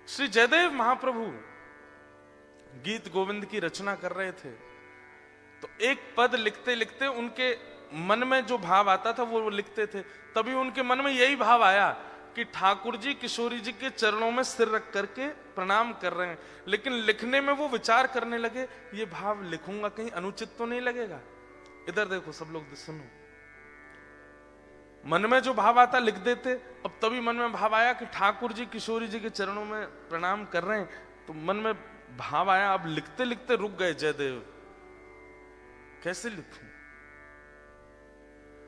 श्री जयदेव महाप्रभु गीत गोविंद की रचना कर रहे थे, तो एक पद लिखते लिखते उनके मन में जो भाव आता था वो लिखते थे। तभी उनके मन में यही भाव आया कि ठाकुर जी किशोरी जी के चरणों में सिर रख करके प्रणाम कर रहे हैं। लेकिन लिखने में वो विचार करने लगे, ये भाव लिखूंगा कहीं अनुचित तो नहीं लगेगा। इधर देखो सब लोग सुनो, मन में जो भाव आता लिख देते। अब तभी मन में भाव आया कि ठाकुर जी किशोरी जी के चरणों में प्रणाम कर रहे हैं, तो मन में भाव आया। अब लिखते लिखते रुक गए जयदेव, कैसे लिखूं,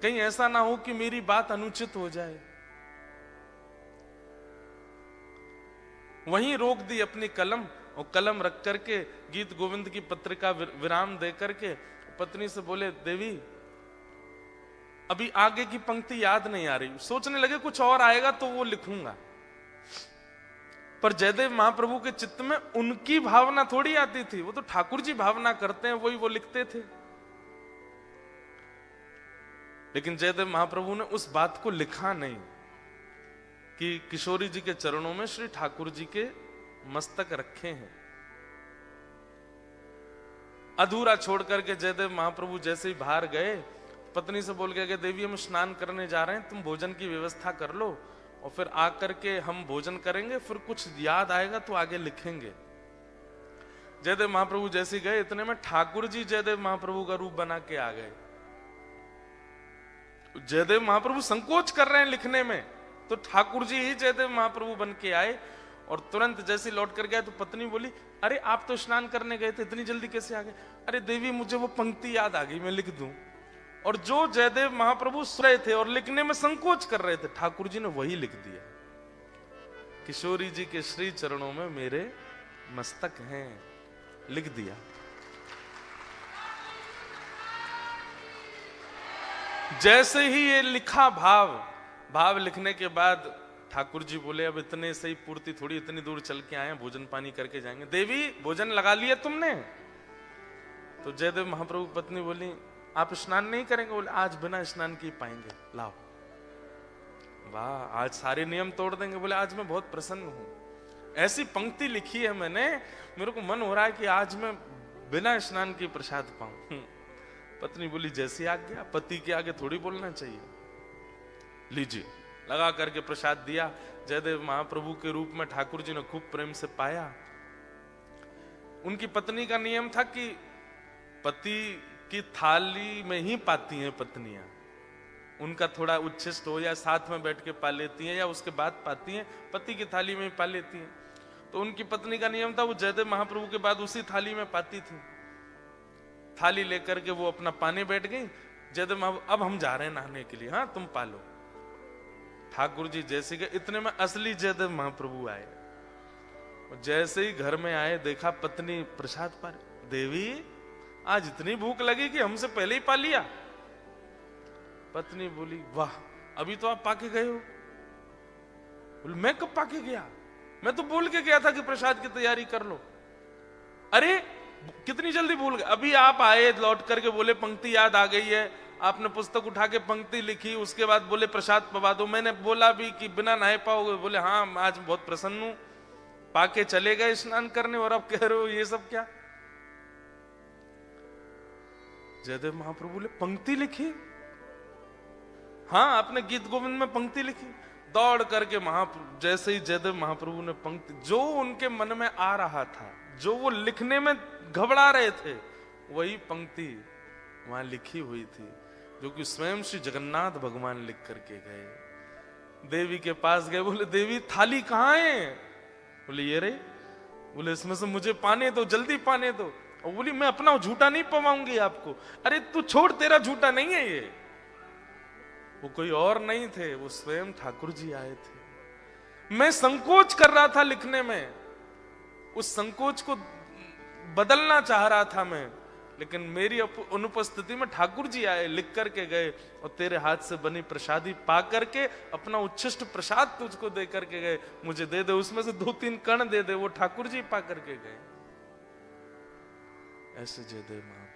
कहीं ऐसा ना हो कि मेरी बात अनुचित हो जाए। वहीं रोक दी अपनी कलम, और कलम रख करके गीत गोविंद की पत्रिका विराम दे करके पत्नी से बोले, देवी अभी आगे की पंक्ति याद नहीं आ रही। सोचने लगे कुछ और आएगा तो वो लिखूंगा, पर जयदेव महाप्रभु के चित्त में उनकी भावना थोड़ी आती थी, वो तो ठाकुर जी भावना करते हैं, वही वो लिखते थे। लेकिन जयदेव महाप्रभु ने उस बात को लिखा नहीं कि किशोरी जी के चरणों में श्री ठाकुर जी के मस्तक रखे हैं। अधूरा छोड़ करके जयदेव महाप्रभु जैसे ही बाहर गए, पत्नी से बोल गए, देवी हम स्नान करने जा रहे हैं, तुम भोजन की व्यवस्था कर लो और फिर आकर के हम भोजन करेंगे, फिर कुछ याद आएगा तो आगे लिखेंगे। जयदेव महाप्रभु जैसे ही गए, इतने में ठाकुर जी जयदेव महाप्रभु का रूप बना के आ गए। जयदेव महाप्रभु संकोच कर रहे हैं लिखने में, तो ठाकुर जी ही जयदेव महाप्रभु बन के आए। और तुरंत जैसे लौट कर गया तो पत्नी बोली, अरे आप तो स्नान करने गए थे, इतनी जल्दी कैसे आ गए? अरे देवी मुझे वो पंक्ति याद आ गई, मैं लिख दूं। और जो जयदेव महाप्रभु सुन रहे थे और लिखने में संकोच कर रहे थे, ठाकुर जी ने वही लिख दिया, किशोरी जी के श्री चरणों में मेरे मस्तक हैं, लिख दिया। जैसे ही ये लिखा भाव लिखने के बाद ठाकुर जी बोले, अब इतने से ही पूर्ति थोड़ी, इतनी दूर चल के आए, भोजन पानी करके जाएंगे। देवी भोजन लगा लिया तुमने? तो जयदेव महाप्रभु पत्नी बोली, आप स्नान नहीं करेंगे? बोले, आज बिना स्नान किए पाएंगे, लाओ। वाह, आज सारे नियम तोड़ देंगे। बोले, आज मैं बहुत प्रसन्न हूं, ऐसी पंक्ति लिखी है मैंने, मेरे को मन हो रहा है कि आज मैं बिना स्नान के प्रसाद पाऊं। पत्नी बोली, जैसी आज्ञा, पति के आगे थोड़ी बोलना चाहिए। लीजिए, लगा करके प्रसाद दिया। जयदेव महाप्रभु के रूप में ठाकुर जी ने खूब प्रेम से पाया। उनकी पत्नी का नियम था कि पति की थाली में ही पाती हैं पत्नियां, उनका थोड़ा उच्छिष्ट हो या साथ में बैठ के पा लेती हैं या उसके बाद पाती हैं, पति की थाली में ही पा लेती हैं। तो उनकी पत्नी का नियम था, वो जयदेव महाप्रभु के बाद उसी थाली में पाती थी। थाली लेकर के वो अपना पाने बैठ गई। जयदेव महाप्रभु, अब हम जा रहे हैं नहाने के लिए, हाँ तुम पालो। ठाकुर जी जैसे गए, इतने में असली जयदेव महाप्रभु आए। जैसे ही घर में आए, देखा पत्नी प्रसाद पा रही। देवी आज इतनी भूख लगी कि हमसे पहले ही पा लिया। पत्नी बोली, वाह, अभी तो आप पाके गए हो। बोले, मैं कब पाके गया? मैं तो बोल के गया था कि प्रसाद की तैयारी कर लो। अरे कितनी जल्दी भूल गए? अभी आप आए, लौट करके बोले पंक्ति याद आ गई है, आपने पुस्तक उठा के पंक्ति लिखी, उसके बाद बोले प्रसाद पवा दो। मैंने बोला भी कि बिना नहाए पाओगे? बोले, हाँ आज बहुत प्रसन्न हूं, पाके चले गए स्नान करने, और अब कह रहे हो ये सब क्या? जयदेव महाप्रभु बोले, पंक्ति लिखी? हाँ, आपने गीत गोविंद में पंक्ति लिखी। दौड़ करके महाप्रभु, जैसे ही जयदेव महाप्रभु ने पंक्ति, जो उनके मन में आ रहा था, जो वो लिखने में घबरा रहे थे, वही पंक्ति वहां लिखी हुई थी, जो कि स्वयं श्री जगन्नाथ भगवान लिख करके गए। देवी के पास गए, बोले, देवी थाली कहाँ है? बोले, ये रही। बोले, इसमें से मुझे पाने दो, जल्दी पाने दो। और बोली, मैं अपना झूठा नहीं पवाऊंगी आपको। अरे तू छोड़, तेरा झूठा नहीं है ये। वो कोई और नहीं थे, वो स्वयं ठाकुर जी आए थे। मैं संकोच कर रहा था लिखने में, उस संकोच को बदलना चाह रहा था मैं, लेकिन मेरी अनुपस्थिति में ठाकुर जी आए, लिख करके गए, और तेरे हाथ से बनी प्रसादी पा करके अपना उच्छिष्ट प्रसाद तुझको दे करके गए। मुझे दे दे, उसमें से 2-3 कण दे दे। वो ठाकुर जी पा करके गए। ऐसे जयदेव महाप्रभु।